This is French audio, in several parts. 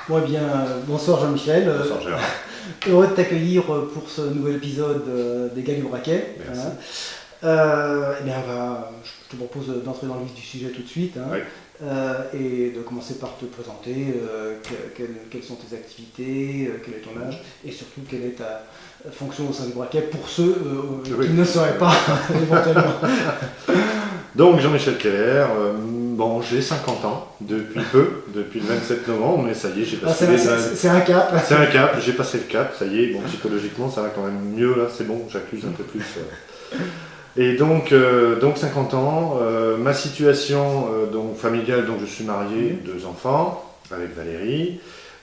Bon, eh bien, bonsoir Jean-Michel. Bonsoir Gérard. Heureux de t'accueillir pour ce nouvel épisode des Gars du Braquet. Merci. Eh bien, je te propose d'entrer dans le vif du sujet tout de suite, Oui. et de commencer par te présenter quelles sont tes activités, quel est ton âge et surtout quelle est ta fonction au sein du Braquet pour ceux Oui. qui ne sauraient pas éventuellement. Donc Jean-Michel Keller, bon, j'ai 50 ans depuis peu, depuis le 27 novembre, mais ça y est, j'ai passé C'est un cap. C'est un cap, j'ai passé le cap, ça y est, bon, psychologiquement ça va quand même mieux là, c'est bon, j'accuse un peu plus. Et donc 50 ans, ma situation donc familiale, donc je suis marié, 2 enfants avec Valérie.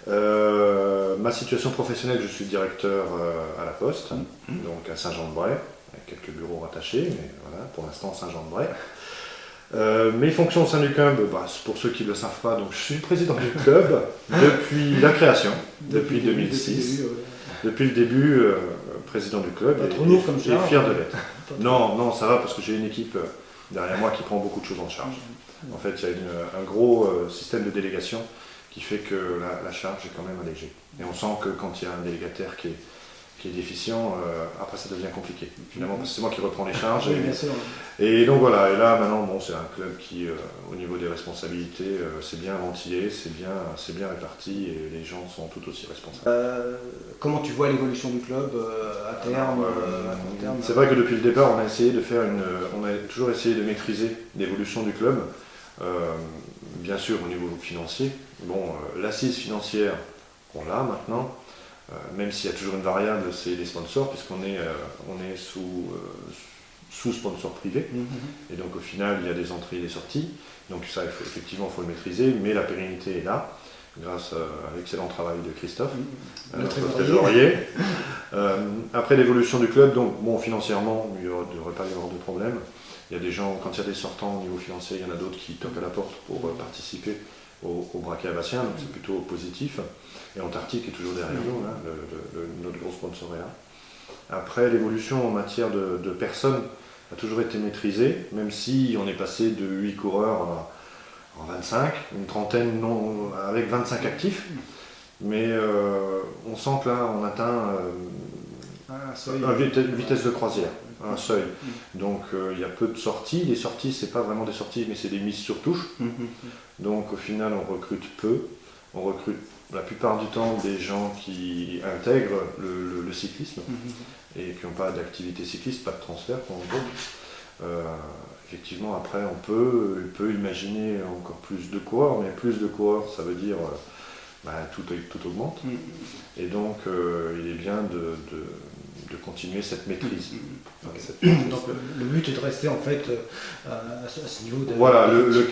Ma situation professionnelle, je suis directeur à la Poste, donc à Saint-Jean-de-Bray, avec quelques bureaux rattachés, mais voilà, pour l'instant Saint-Jean-de-Bray. Mes fonctions au sein du club, pour ceux qui ne le savent pas, donc je suis président du club depuis la création, depuis 2006. Depuis le début, président du club et fier de l'être. Non, ça va parce que j'ai une équipe derrière moi qui prend beaucoup de choses en charge. En fait, il y a un gros système de délégation qui fait que la charge est quand même allégée. Et on sent que quand il y a un délégataire qui est déficient, après ça devient compliqué. Finalement, parce que c'est moi qui reprends les charges. Et donc voilà, et là maintenant, bon, c'est un club qui, au niveau des responsabilités, c'est bien ventillé, c'est bien réparti et les gens sont tout aussi responsables. Comment tu vois l'évolution du club à terme, à court terme? C'est vrai que depuis le départ, on a toujours essayé de maîtriser l'évolution du club. Bien sûr, au niveau financier, bon, l'assise financière, on l'a maintenant. Même s'il y a toujours une variable, c'est les sponsors, puisqu'on est sous sponsor privé. Et donc au final, il y a des entrées et des sorties. Donc ça, effectivement, il faut le maîtriser, mais la pérennité est là, grâce à l'excellent travail de Christophe, notre trésorier. Après l'évolution du club, donc bon, financièrement, il ne devrait pas y avoir de problème. Il y a des gens, quand il y a des sortants au niveau financier, il y en a d'autres qui toquent à la porte pour participer au Braquet Abbastien, donc c'est plutôt positif. Et Antarctique est toujours derrière nous, hein, notre gros sponsor est là. Après, l'évolution en matière de personnes a toujours été maîtrisée, même si on est passé de 8 coureurs en 25, une trentaine avec 25 actifs. Mais on sent que là, on atteint une vitesse de croisière, un seuil. Donc il y a peu de sorties. Les sorties, c'est pas vraiment des sorties, mais c'est des mises sur touche. Donc au final, on recrute peu. On recrute la plupart du temps des gens qui intègrent le cyclisme et qui n'ont pas d'activité cycliste, pas de transfert, pour effectivement, après, on peut imaginer encore plus de coureurs, mais plus de coureurs, ça veut dire tout augmente. Et donc, il est bien de continuer cette maîtrise. Donc le but est de rester en fait à ce niveau de... Voilà, le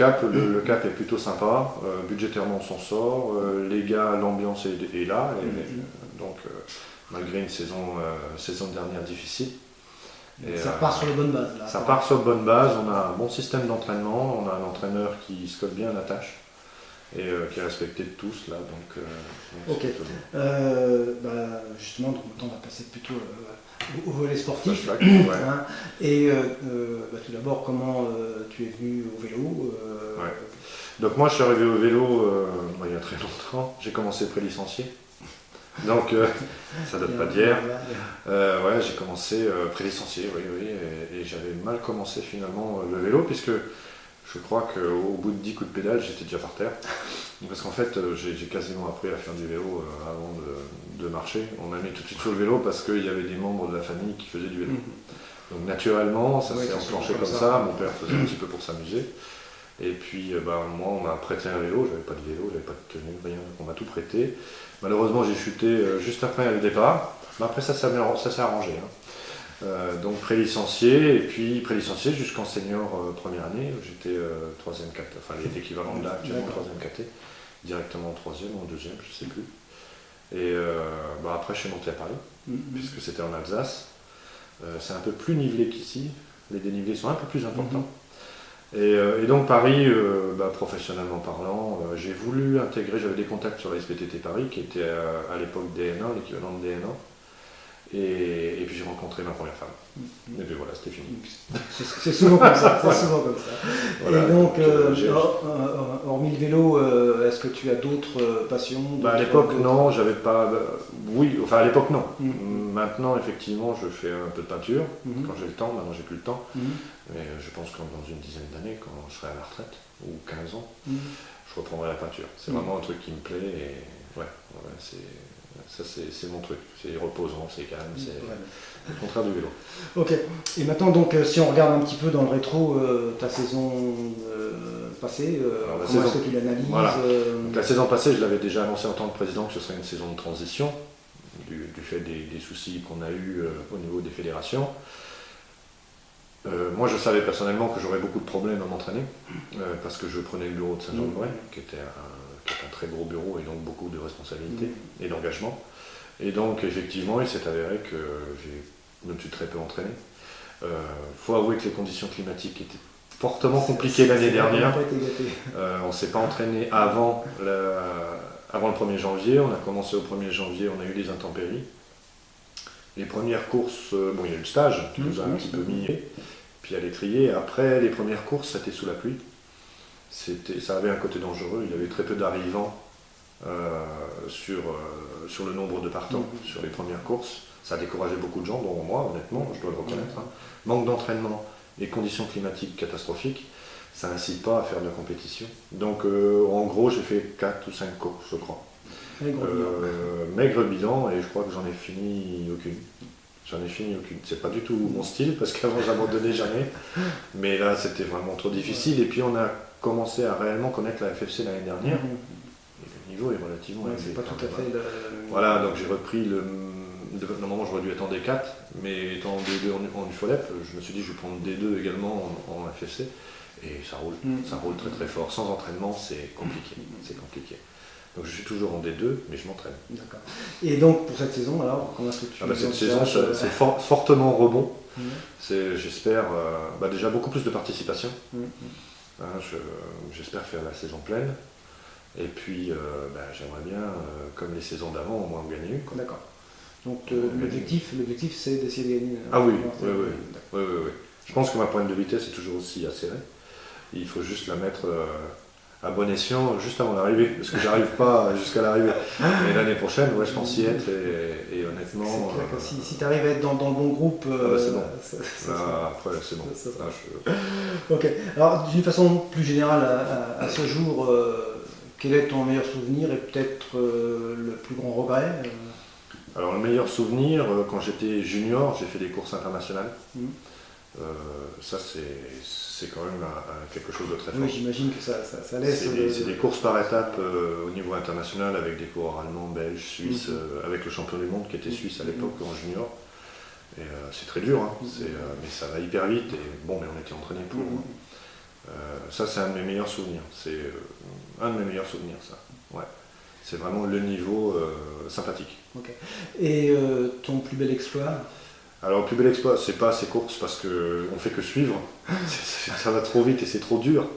cap est plutôt sympa, budgétairement on s'en sort, les gars, l'ambiance est là, donc malgré une saison dernière difficile. Et ça part sur les bonnes bases. Là, ça part sur de bonnes bases, on a un bon système d'entraînement, on a un entraîneur qui se colle bien à la tâche et qui est respecté de tous là, donc ok. Justement, donc maintenant on va passer plutôt au volet sportif. Hein. Et tout d'abord, comment tu es venu au vélo Donc moi je suis arrivé au vélo il y a très longtemps, j'ai commencé pré-licencié. Donc ça date pas d'hier. J'ai commencé pré-licencié, et j'avais mal commencé finalement le vélo, puisque je crois qu'au bout de 10 coups de pédale, j'étais déjà par terre. Parce qu'en fait, j'ai quasiment appris à faire du vélo avant de marcher. On m'a mis tout de suite sur le vélo parce qu'il y avait des membres de la famille qui faisaient du vélo. Donc naturellement, ça s'est enclenché comme ça. Mon père faisait un petit peu pour s'amuser. Et puis moi, on m'a prêté un vélo. J'avais pas de vélo, j'avais pas de tenue, rien. On m'a tout prêté. Malheureusement, j'ai chuté juste après le départ. Mais après, ça s'est arrangé. Donc pré-licencié, et puis pré-licencié jusqu'en senior première année. J'étais 3e caté, enfin l'équivalent de là actuellement, 3e caté, directement en 3e ou en 2e, je sais plus. Et après, je suis monté à Paris, puisque c'était en Alsace. C'est un peu plus nivelé qu'ici, les dénivelés sont un peu plus importants. Et donc Paris, professionnellement parlant, j'ai voulu intégrer, j'avais des contacts sur la SPTT Paris, qui était à l'époque DNA, l'équivalent de DNA. Et puis j'ai rencontré ma première femme. Et puis voilà, c'était fini. C'est souvent comme ça. C'est souvent comme ça. Voilà, et donc, hormis le vélo, est-ce que tu as d'autres passions? à l'époque, non, j'avais pas. Oui, enfin à l'époque, non. Maintenant, effectivement, je fais un peu de peinture quand j'ai le temps. Maintenant, j'ai plus le temps. Mais je pense que dans une dizaine d'années, quand je serai à la retraite, ou 15 ans, je reprendrai la peinture. C'est vraiment un truc qui me plaît. Et c'est mon truc. C'est reposant, c'est calme, c'est le contraire du vélo. Ok. Et maintenant, donc, si on regarde un petit peu dans le rétro, ta saison passée, comment est-ce que tu l'analyses? Voilà. Donc, la saison passée, je l'avais déjà annoncé en tant que président que ce serait une saison de transition, du fait des soucis qu'on a eus au niveau des fédérations. Moi, je savais personnellement que j'aurais beaucoup de problèmes à m'entraîner, parce que je prenais le bureau de Saint-Jean-de-Bray, qui est un très gros bureau et donc beaucoup de responsabilités et d'engagement. Et donc, effectivement, il s'est avéré que je me suis très peu entraîné. Faut avouer que les conditions climatiques étaient fortement compliquées l'année dernière. On ne s'est pas entraîné avant le 1er janvier. On a commencé au 1er janvier, on a eu des intempéries. Les premières courses, il y a eu le stage qui nous a un petit peu mis, puis à l'étrier. Après, les premières courses, c'était sous la pluie. Ça avait un côté dangereux, il y avait très peu d'arrivants sur le nombre de partants sur les premières courses. Ça a découragé beaucoup de gens, dont moi, honnêtement, je dois le reconnaître. Manque d'entraînement et conditions climatiques catastrophiques, ça n'incite pas à faire de la compétition. Donc, en gros, j'ai fait 4 ou 5 courses, je crois. Maigre bilan, et je crois que j'en ai fini aucune. C'est pas du tout mon style, parce qu'avant j'abandonnais jamais. Mais là, c'était vraiment trop difficile. Et puis, on a commencé à réellement connaître la FFC l'année dernière. Et le niveau est relativement élevé. C'est pas tout à fait le... Voilà, donc j'ai repris normalement, j'aurais dû être en D4, mais étant en D2 en UFOLEP, je me suis dit je vais prendre D2 également en FFC. Et ça roule. Ça roule très très fort. Sans entraînement, c'est compliqué. Donc je suis toujours en D2, mais je m'entraîne. D'accord. Et donc pour cette saison, alors, comment est-ce que tu... Cette saison, c'est fortement rebond. J'espère déjà beaucoup plus de participation. J'espère faire la saison pleine. Et puis j'aimerais bien, comme les saisons d'avant, au moins en gagner une. D'accord. Donc l'objectif, c'est d'essayer de gagner. Oui. Je pense que ma pointe de vitesse est toujours aussi acérée. Il faut juste la mettre à bon escient juste avant l'arrivée, parce que j'arrive pas jusqu'à l'arrivée. Mais l'année prochaine, je pense y être, et honnêtement... Si tu arrives à être dans le bon groupe... c'est bon. Après, c'est bon. Ok. Alors, d'une façon plus générale, à ce jour, quel est ton meilleur souvenir et peut-être le plus grand regret? Alors, le meilleur souvenir, quand j'étais junior, j'ai fait des courses internationales. Ça, c'est quand même quelque chose de très fort. Oui, j'imagine que ça laisse... C'est des courses par étapes au niveau international avec des coureurs allemands, belges, suisses, avec le champion du monde qui était suisse à l'époque en junior. Et c'est très dur, mais ça va hyper vite. Et bon, mais on était entraînés pour. Ça, c'est un de mes meilleurs souvenirs. C'est un de mes meilleurs souvenirs, ça. Ouais. C'est vraiment le niveau sympathique. Okay. Et ton plus bel exploit? Alors, le plus bel exploit, c'est pas ces courses parce qu'on ne fait que suivre. Ça va trop vite et c'est trop dur.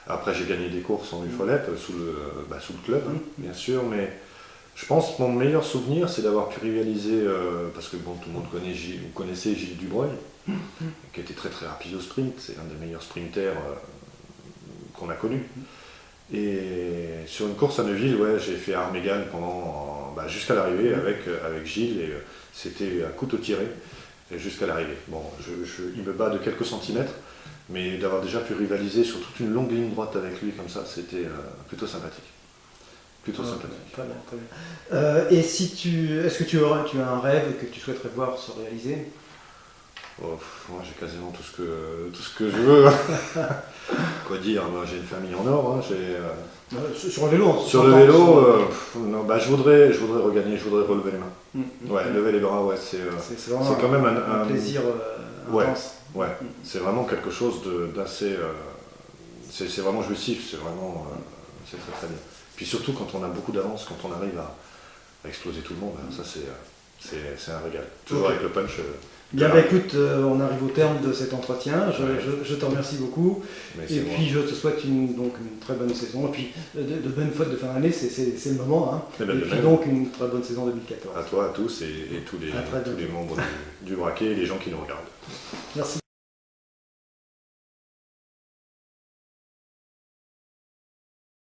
Après, j'ai gagné des courses en UFOLEP sous le club, bien sûr. Mais je pense que mon meilleur souvenir, c'est d'avoir pu rivaliser, parce que tout le monde connaissait Gilles Dubreuil, qui était très très rapide au sprint. C'est un des meilleurs sprinters qu'on a connu. Et sur une course à Neuville, j'ai fait armes égales jusqu'à l'arrivée avec Gilles. Et c'était à couteau tiré. Jusqu'à l'arrivée. Bon, il me bat de quelques centimètres, mais d'avoir déjà pu rivaliser sur toute une longue ligne droite avec lui comme ça, c'était plutôt sympathique. Sympathique. Très bien. Et est-ce que tu as un rêve que tu souhaiterais voir se réaliser? Moi, j'ai quasiment tout ce que je veux. Quoi dire, moi, j'ai une famille en or. Sur le vélo. Sur le vélo, je voudrais regagner, je voudrais relever les mains. Lever les bras, c'est quand même un plaisir intense. C'est vraiment quelque chose d'assez... c'est vraiment jouissif, c'est très très bien. Puis surtout quand on a beaucoup d'avance, quand on arrive à exploser tout le monde, ça c'est un régal. Toujours avec le punch. Bien, bah, écoute, on arrive au terme de cet entretien. Je te remercie beaucoup. Et puis je te souhaite donc une très bonne saison. Et puis de bonnes fêtes de fin d'année, c'est le moment. Hein. Et puis donc une très bonne saison 2014. À toi, à tous et tous les membres du braquet et les gens qui nous regardent. Merci.